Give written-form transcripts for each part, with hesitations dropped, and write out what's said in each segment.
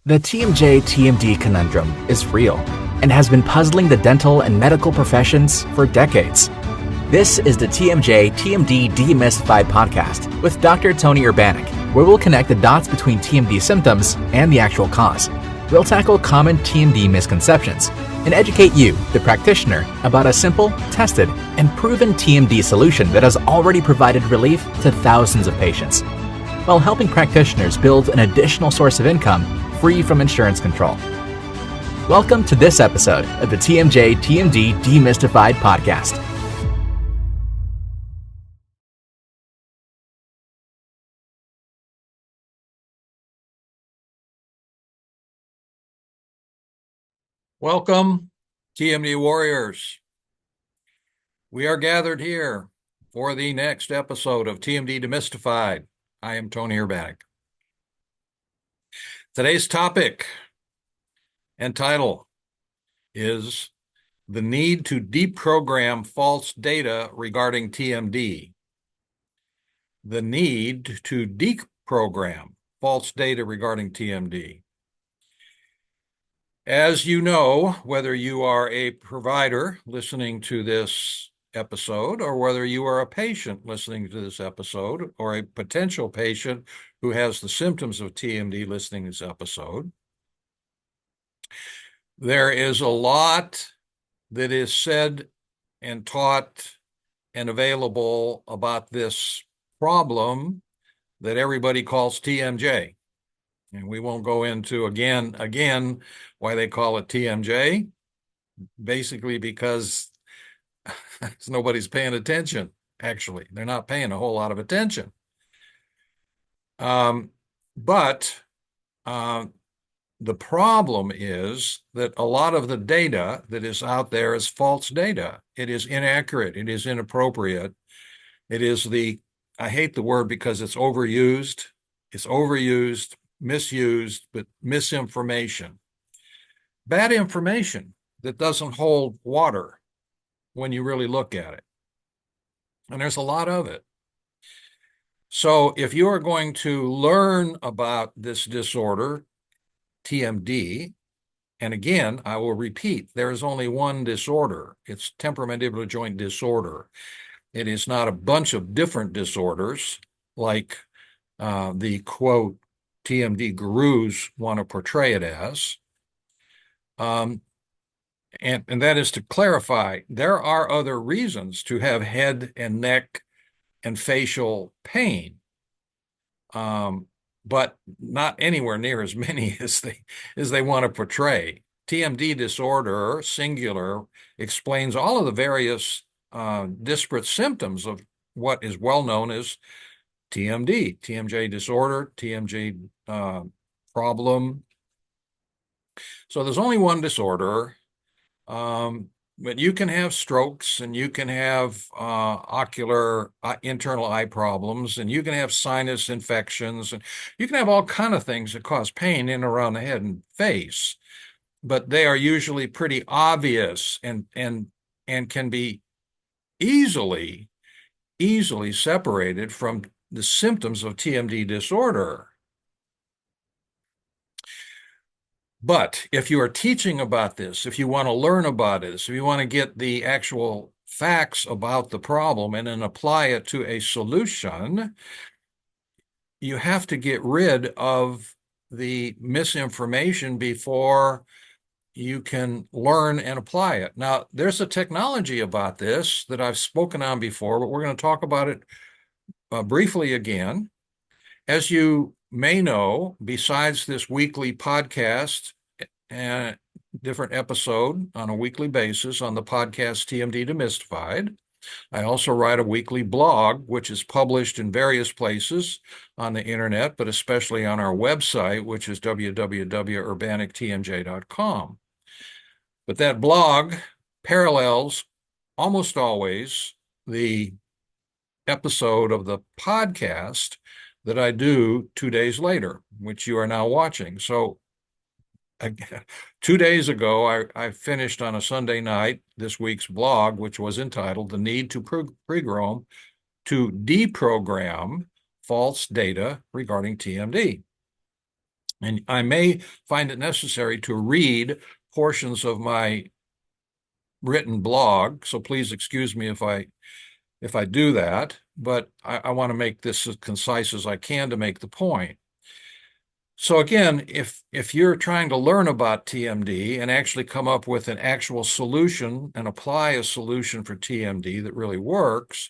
The TMJ-TMD conundrum is real and has been puzzling the dental and medical professions for decades. This is the TMJ-TMD Demystified podcast with Dr. Tony Urbanek, where we'll connect the dots between TMD symptoms and the actual cause. We'll tackle common TMD misconceptions and educate you, the practitioner, about a simple, tested, and proven TMD solution that has already provided relief to thousands of patients, while helping practitioners build an additional source of income free from insurance control. Welcome to this episode of the TMJ-TMD Demystified podcast. Welcome, TMD warriors. We are gathered here for the next episode of TMD Demystified. I am Tony Urbanek. Today's topic and title is the need to deprogram false data regarding TMD. The need to deprogram false data regarding TMD. As you know, whether you are a provider listening to this episode or whether you are a patient listening to this episode or a potential patient who has the symptoms of TMD listening to this episode, there is a lot that is said and taught and available about this problem that everybody calls TMJ. And we won't go into again why they call it TMJ, basically because nobody's paying attention. Actually, they're not paying a whole lot of attention. But the problem is that a lot of the data that is out there is false data. It is inaccurate. It is inappropriate. It is I hate the word because it's overused. It's overused, misused, but misinformation. Bad information that doesn't hold water when you really look at it. And there's a lot of it. So if you are going to learn about this disorder, TMD, and again, I will repeat, there is only one disorder. It's temporomandibular joint disorder. It is not a bunch of different disorders like the quote TMD gurus want to portray it as. And that is to clarify, there are other reasons to have head and neck and facial pain, but not anywhere near as many as they want to portray. TMD disorder, singular, explains all of the various disparate symptoms of what is well known as TMD, TMJ disorder, TMJ problem. So there's only one disorder, but you can have strokes and you can have ocular internal eye problems and you can have sinus infections and you can have all kinds of things that cause pain in and around the head and face, but they are usually pretty obvious and can be easily separated from the symptoms of TMD disorder. But if you are teaching about this, if you want to learn about this, if you want to get the actual facts about the problem and then apply it to a solution, you have to get rid of the misinformation before you can learn and apply it. Now, there's a technology about this that I've spoken on before, but we're going to talk about it briefly again. As you may know, besides this weekly podcast and different episode on a weekly basis on the podcast TMD Demystified, I also write a weekly blog, which is published in various places on the internet, but especially on our website, which is www.urbanektmj.com. But that blog parallels almost always the episode of the podcast that I do 2 days later, which you are now watching. So 2 days ago, I finished on a Sunday night this week's blog, which was entitled The Need to Deprogram False Data Regarding TMD. And I may find it necessary to read portions of my written blog, so please excuse me if I do that, but I want to make this as concise as I can to make the point. So again, if you're trying to learn about TMD and actually come up with an actual solution and apply a solution for TMD that really works,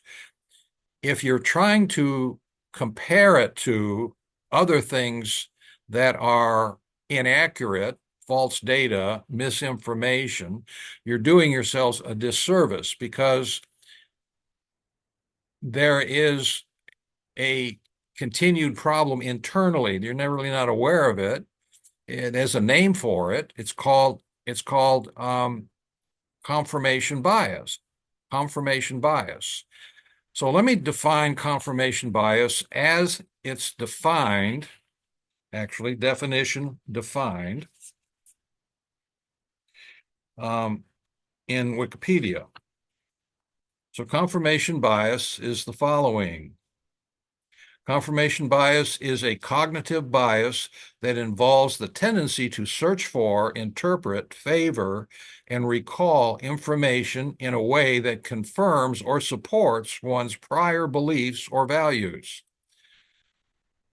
if you're trying to compare it to other things that are inaccurate, false data, misinformation, you're doing yourselves a disservice, because there is a continued problem internally. You're never really not aware of it. There's a name for it. It's called confirmation bias. Confirmation bias. So let me define confirmation bias as it's defined, actually, definition defined in Wikipedia. So confirmation bias is the following. Confirmation bias is a cognitive bias that involves the tendency to search for, interpret, favor, and recall information in a way that confirms or supports one's prior beliefs or values.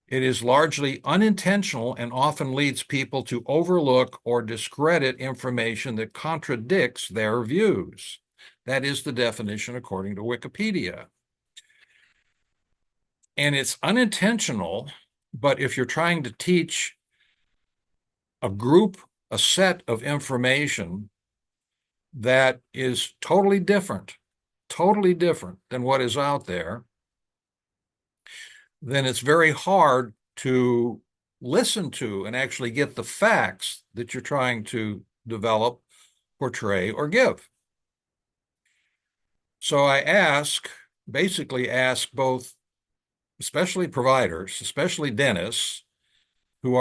It is largely unintentional and often leads people to overlook or discredit information that contradicts their views. That is the definition according to Wikipedia. And it's unintentional, but if you're trying to teach a group a set of information that is totally different than what is out there, then it's very hard to listen to and actually get the facts that you're trying to develop, portray, or give. So I basically ask both, especially providers, especially dentists, who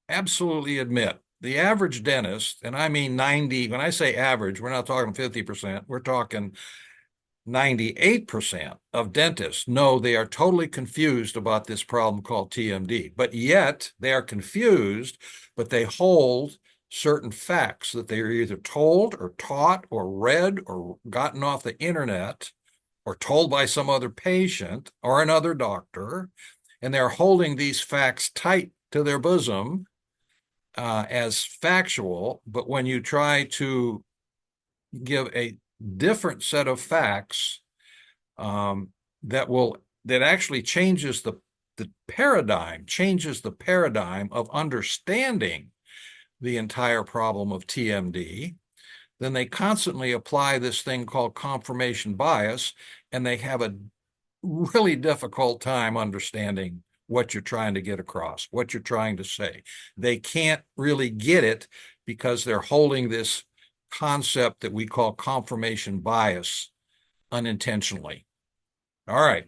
absolutely admit, the average dentist, and I mean 90, when I say average, we're not talking 50%, we're talking 98% of dentists know they are totally confused about this problem called TMD, but yet they are confused, but they hold certain facts that they are either told or taught or read or gotten off the internet or told by some other patient or another doctor, and they're holding these facts tight to their bosom as factual. But when you try to give a different set of facts that actually changes the paradigm of understanding the entire problem of TMD, then they constantly apply this thing called confirmation bias, and they have a really difficult time understanding what you're trying to get across, what you're trying to say. They can't really get it because they're holding this concept that we call confirmation bias unintentionally. All right.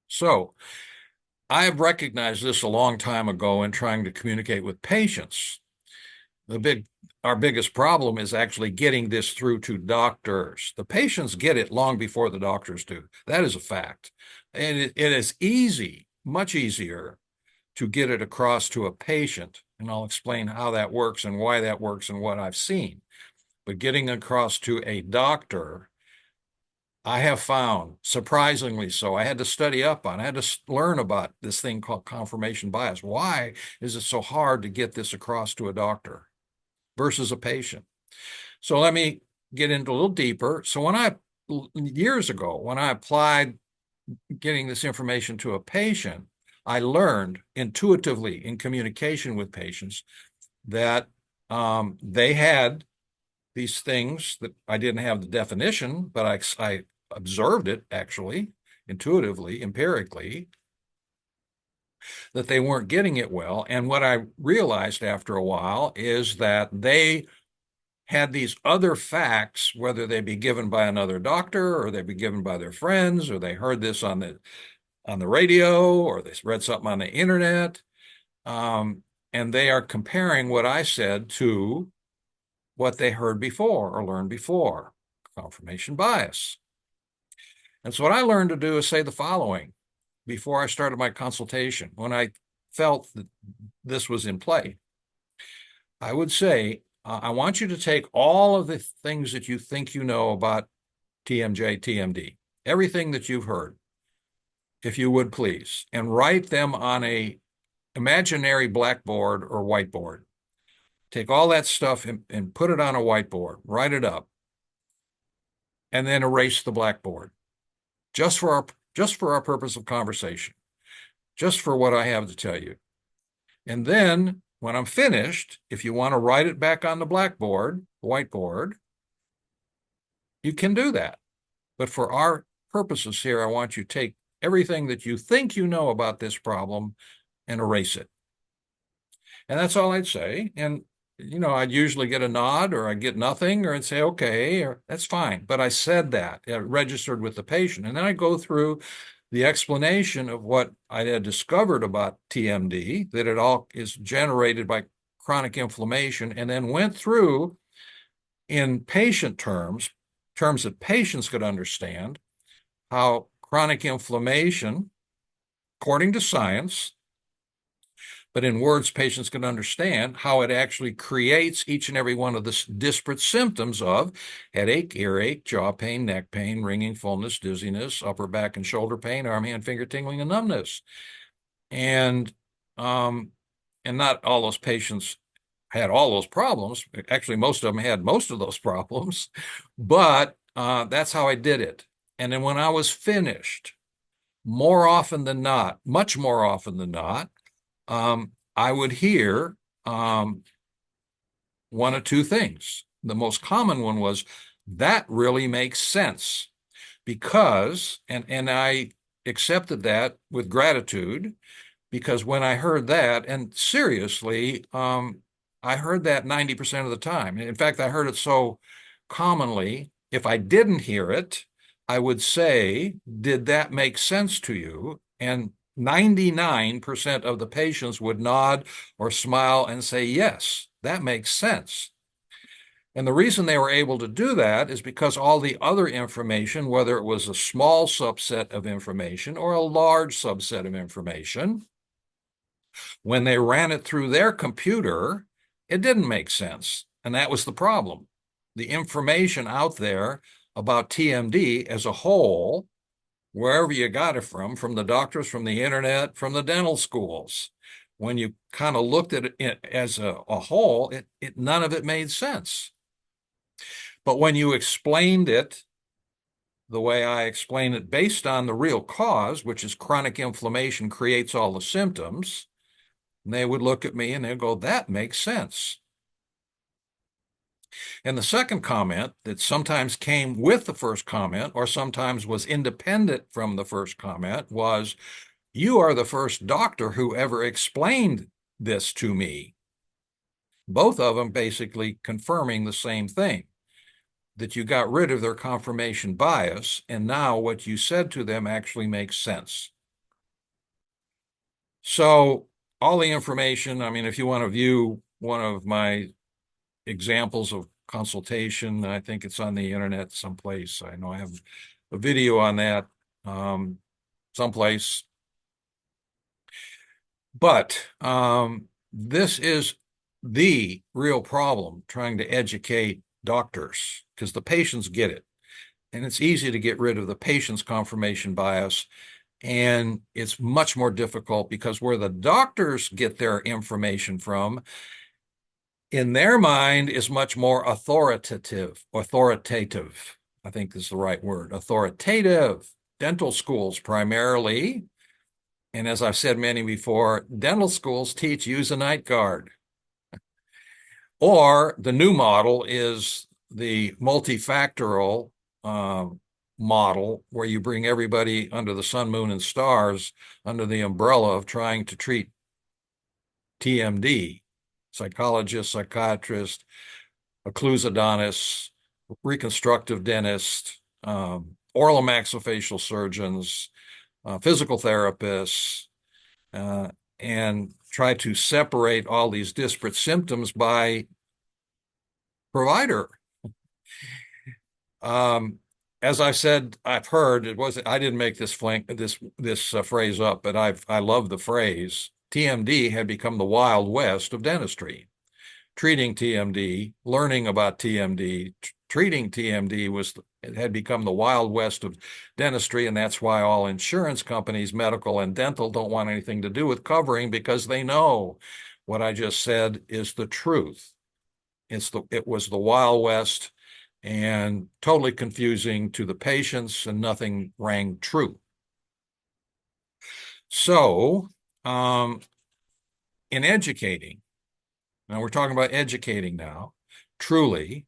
So I have recognized this a long time ago in trying to communicate with patients. Our biggest problem is actually getting this through to doctors. The patients get it long before the doctors do. That is a fact. And it is easy, much easier to get it across to a patient. And I'll explain how that works and why that works and what I've seen. But getting across to a doctor, I have found, surprisingly so, I had to study up on, I had to learn about this thing called confirmation bias. Why is it so hard to get this across to a doctor versus a patient? So let me get into a little deeper. So years ago, when I applied getting this information to a patient, I learned intuitively in communication with patients that they had these things that I didn't have the definition, but I observed it actually, intuitively, empirically, that they weren't getting it well. And what I realized after a while is that they had these other facts, whether they be given by another doctor or they be given by their friends, or they heard this on the radio, or they read something on the internet, and they are comparing what I said to what they heard before or learned before. Confirmation bias. And so what I learned to do is say the following before I started my consultation. When I felt that this was in play, I would say, I want you to take all of the things that you think you know about TMJ, TMD, everything that you've heard, if you would please, and write them on a imaginary blackboard or whiteboard. Take all that stuff and put it on a whiteboard, write it up, and then erase the blackboard. Just for our purpose of conversation, just for what I have to tell you. And then when I'm finished, if you want to write it back on the blackboard, whiteboard, you can do that. But for our purposes here, I want you to take everything that you think you know about this problem and erase it. And that's all I'd say. And, I'd usually get a nod, or I'd get nothing, or I'd say, okay, or that's fine. But I said that, registered with the patient. And then I go through the explanation of what I had discovered about TMD, that it all is generated by chronic inflammation, and then went through in patient terms that patients could understand, how chronic inflammation, according to science, but in words patients can understand, how it actually creates each and every one of the disparate symptoms of headache, earache, jaw pain, neck pain, ringing, fullness, dizziness, upper back and shoulder pain, arm, hand, finger tingling, and numbness. And not all those patients had all those problems. Actually, most of them had most of those problems, but that's how I did it. And then when I was finished, more often than not, much more often than not, I would hear one of two things. The most common one was, that really makes sense, because, and I accepted that with gratitude, because when I heard that, and seriously, I heard that 90% of the time. In fact, I heard it so commonly, if I didn't hear it, I would say, did that make sense to you? And 99% of the patients would nod or smile and say, yes, that makes sense. And the reason they were able to do that is because all the other information, whether it was a small subset of information or a large subset of information, when they ran it through their computer, it didn't make sense. And that was the problem. The information out there about TMD as a whole, wherever you got it from the doctors, from the internet, from the dental schools, when you kind of looked at it as a whole, none of it made sense. But when you explained it the way I explain it, based on the real cause, which is chronic inflammation creates all the symptoms, and they would look at me and they'd go, that makes sense. And the second comment that sometimes came with the first comment, or sometimes was independent from the first comment, was, you are the first doctor who ever explained this to me. Both of them basically confirming the same thing, that you got rid of their confirmation bias, and now what you said to them actually makes sense. So all the information, I mean, if you want to view one of my examples of consultation, I think it's on the internet someplace. I know I have a video on that someplace. But this is the real problem, trying to educate doctors, because the patients get it. And it's easy to get rid of the patient's confirmation bias. And it's much more difficult, because where the doctors get their information from, in their mind, is much more authoritative. I think is the right word, authoritative. Dental schools primarily. And as I've said many before, dental schools teach use a night guard. Or the new model is the multifactorial model, where you bring everybody under the sun, moon, and stars under the umbrella of trying to treat TMD, psychologist, psychiatrist, occlusodontist, reconstructive dentist, oral and maxillofacial surgeons, physical therapists, and try to separate all these disparate symptoms by provider. As I said, I've heard, I didn't make this phrase up, but I love the phrase. TMD had become the Wild West of dentistry. Treating TMD, learning about TMD, treating TMD had become the Wild West of dentistry, and that's why all insurance companies, medical and dental, don't want anything to do with covering, because they know what I just said is the truth. It was the Wild West and totally confusing to the patients, and nothing rang true. So, in educating, now we're talking about educating now, truly,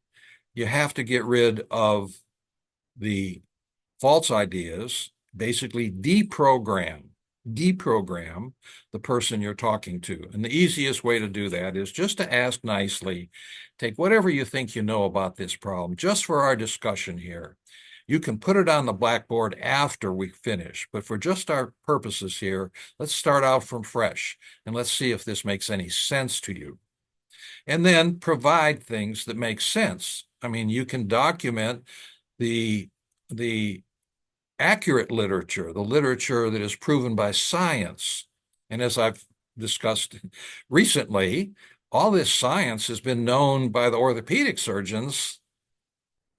you have to get rid of the false ideas, basically deprogram the person you're talking to. And the easiest way to do that is just to ask nicely, take whatever you think you know about this problem, just for our discussion here. You can put it on the blackboard after we finish, but for just our purposes here, let's start out from fresh, and let's see if this makes any sense to you. And then provide things that make sense. I mean, you can document the accurate literature, the literature that is proven by science. And as I've discussed recently, all this science has been known by the orthopedic surgeons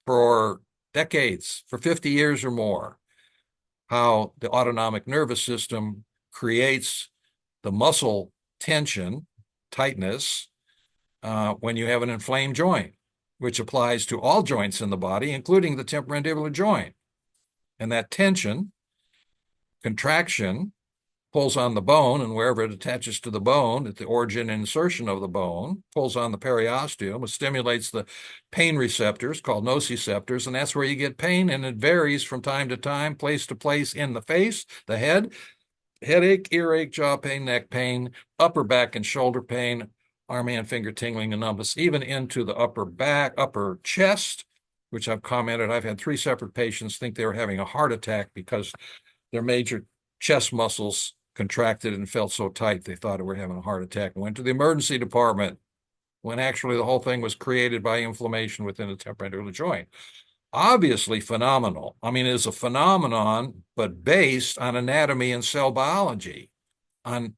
for decades, for 50 years or more, how the autonomic nervous system creates the muscle tension, tightness, when you have an inflamed joint, which applies to all joints in the body, including the temporomandibular joint. And that tension, contraction, pulls on the bone, and wherever it attaches to the bone, at the origin and insertion of the bone, pulls on the periosteum, which stimulates the pain receptors called nociceptors, and that's where you get pain, and it varies from time to time, place to place in the face, the head, headache, earache, jaw pain, neck pain, upper back and shoulder pain, arm and finger tingling and numbness, even into the upper back, upper chest, which I've commented. I've had 3 separate patients think they were having a heart attack because their major chest muscles contracted and felt so tight they thought they were having a heart attack, and went to the emergency department when actually the whole thing was created by inflammation within the temporomandibular joint. Obviously phenomenal. I mean, it's a phenomenon, but based on anatomy and cell biology, on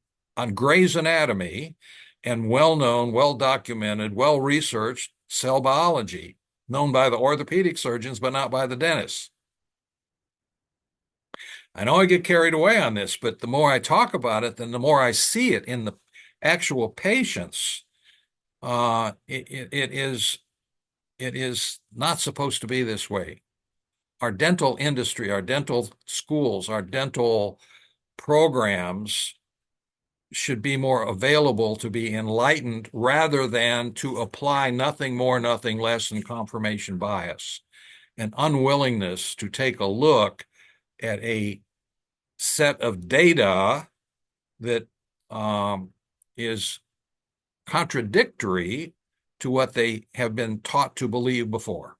Gray's Anatomy, and well-known, well-documented, well-researched cell biology, known by the orthopedic surgeons, but not by the dentists. I know I get carried away on this, but the more I talk about it, then the more I see it in the actual patients. It is not supposed to be this way. Our dental industry, our dental schools, our dental programs should be more available to be enlightened, rather than to apply nothing more, nothing less than confirmation bias, an unwillingness to take a look at a set of data that is contradictory to what they have been taught to believe before.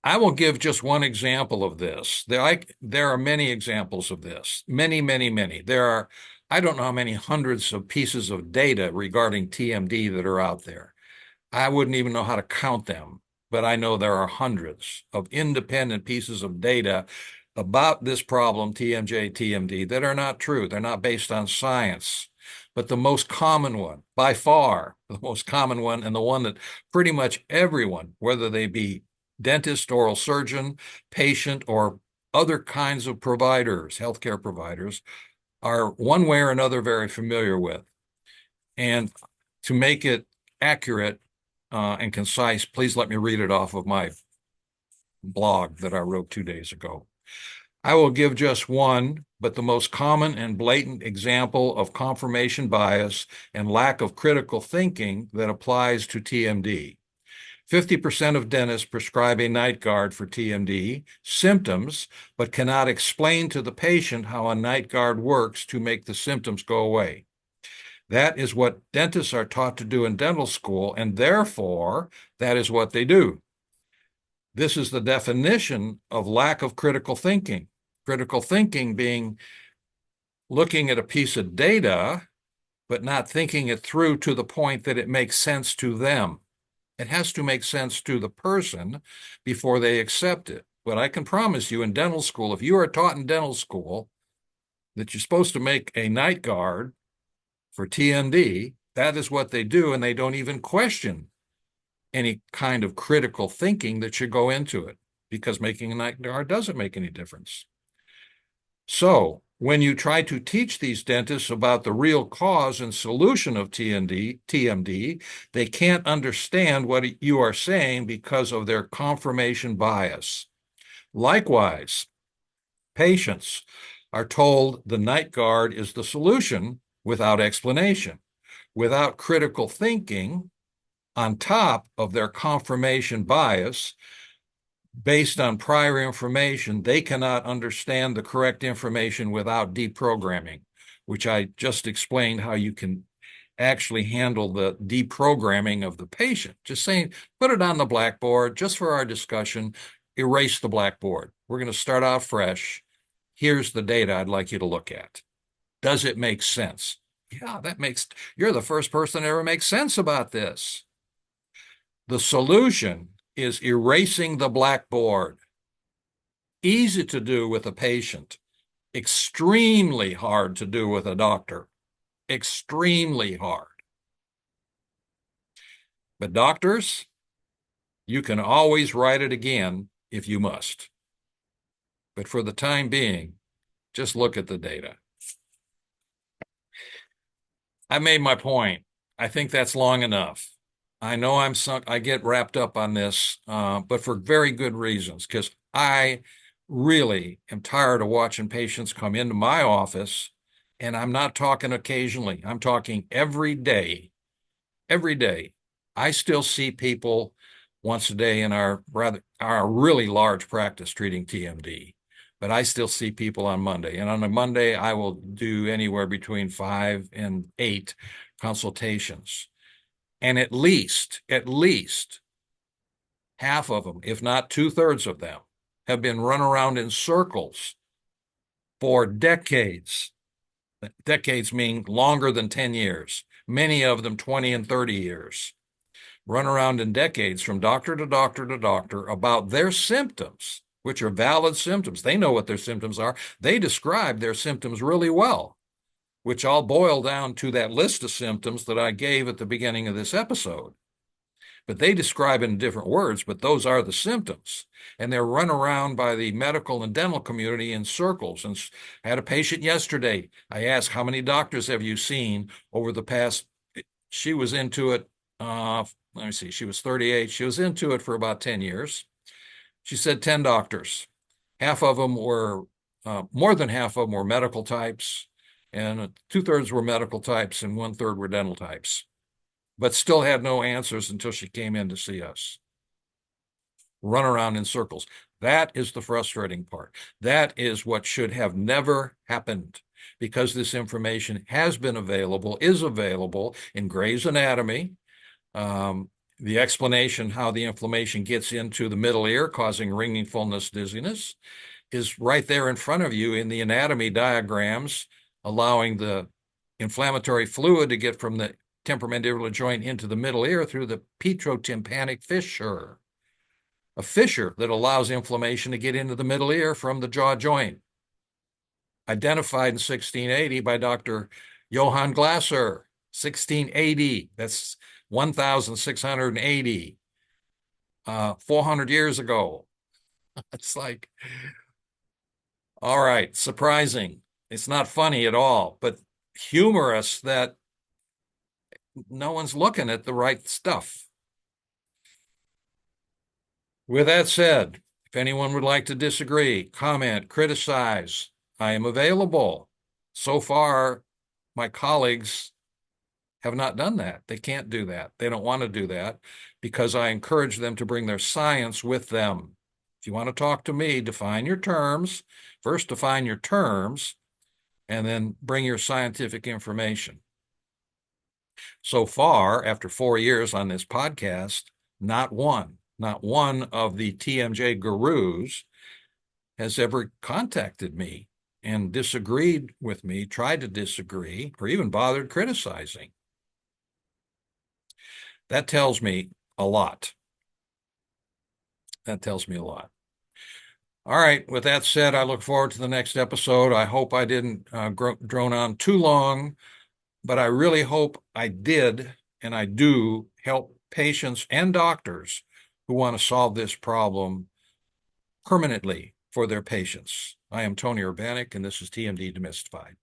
I will give just one example of this. There are many examples of this, many, many, many. There are, I don't know how many hundreds of pieces of data regarding TMD that are out there. I wouldn't even know how to count them, but I know there are hundreds of independent pieces of data about this problem, TMJ, TMD, that are not true. They're not based on science. But the most common one, by far, the most common one, and the one that pretty much everyone, whether they be dentist, oral surgeon, patient, or other kinds of providers, healthcare providers, are one way or another very familiar with. And to make it accurate and concise, please let me read it off of my blog that I wrote 2 days ago. I will give just one, but the most common and blatant example of confirmation bias and lack of critical thinking that applies to TMD. 50% of dentists prescribe a night guard for TMD symptoms, but cannot explain to the patient how a night guard works to make the symptoms go away. That is what dentists are taught to do in dental school, and therefore, that is what they do. This is the definition of lack of critical thinking. Critical thinking being looking at a piece of data, but not thinking it through to the point that it makes sense to them. It has to make sense to the person before they accept it. But I can promise you, in dental school, if you are taught in dental school that you're supposed to make a night guard for TMD. That is what they do, and they don't even question any kind of critical thinking that should go into it, because making a night guard doesn't make any difference. So when you try to teach these dentists about the real cause and solution of TMD, they can't understand what you are saying because of their confirmation bias. Likewise, patients are told the night guard is the solution without explanation, without critical thinking, on top of their confirmation bias. Based on prior information, they cannot understand the correct information without deprogramming, which I just explained how you can actually handle the deprogramming of the patient. Just saying, put it on the blackboard just for our discussion, erase the blackboard. We're going to start out fresh. Here's the data I'd like you to look at. Does it make sense? Yeah, you're the first person to ever make sense about this. The solution is erasing the blackboard. Easy to do with a patient, extremely hard to do with a doctor, extremely hard. But doctors, you can always write it again if you must. But for the time being, just look at the data. I made my point. I think that's long enough. I know I get wrapped up on this, but for very good reasons, because I really am tired of watching patients come into my office, and I'm not talking occasionally. I'm talking every day. Every day. I still see people once a day in our really large practice treating TMD, but I still see people on Monday. And on a Monday, I will do anywhere between 5 and 8 consultations. And at least half of them, if not 2/3 of them, have been run around in circles for decades. Decades mean longer than 10 years, many of them 20 and 30 years. Run around in decades from doctor to doctor to doctor about their symptoms, which are valid symptoms. They know what their symptoms are. They describe their symptoms really well, which all boil down to that list of symptoms that I gave at the beginning of this episode. But they describe it in different words, but those are the symptoms. And they're run around by the medical and dental community in circles. And I had a patient yesterday. I asked, how many doctors have you seen over the past? She was into it. Let me see. She was 38. She was into it for about 10 years. She said 10 doctors. Half of them were, more than half of them were medical types, and 2/3 were medical types, and 1/3 were dental types, but still had no answers until she came in to see us. Run around in circles. That is the frustrating part. That is what should have never happened, because this information has been available, is available in Gray's Anatomy. The explanation how the inflammation gets into the middle ear, causing ringing, fullness, dizziness, is right there in front of you in the anatomy diagrams, allowing the inflammatory fluid to get from the temporomandibular joint into the middle ear through the petrotympanic fissure, a fissure that allows inflammation to get into the middle ear from the jaw joint. Identified in 1680 by Dr. Johann Glasser, 1680. That's 1,680, 400 years ago. It's like, all right, surprising. It's not funny at all, but humorous that no one's looking at the right stuff. With that said, if anyone would like to disagree, comment, criticize, I am available. So far, my colleagues have not done that. They can't do that. They don't want to do that because I encourage them to bring their science with them. If you want to talk to me, define your terms. First, define your terms, and then bring your scientific information. So far, after 4 years on this podcast, not one of the TMJ gurus has ever contacted me and disagreed with me, tried to disagree, or even bothered criticizing. That tells me a lot. That tells me a lot. All right. With that said, I look forward to the next episode. I hope I didn't drone on too long, but I really hope I did, and I do help patients and doctors who want to solve this problem permanently for their patients. I am Tony Urbanek, and this is TMD Demystified.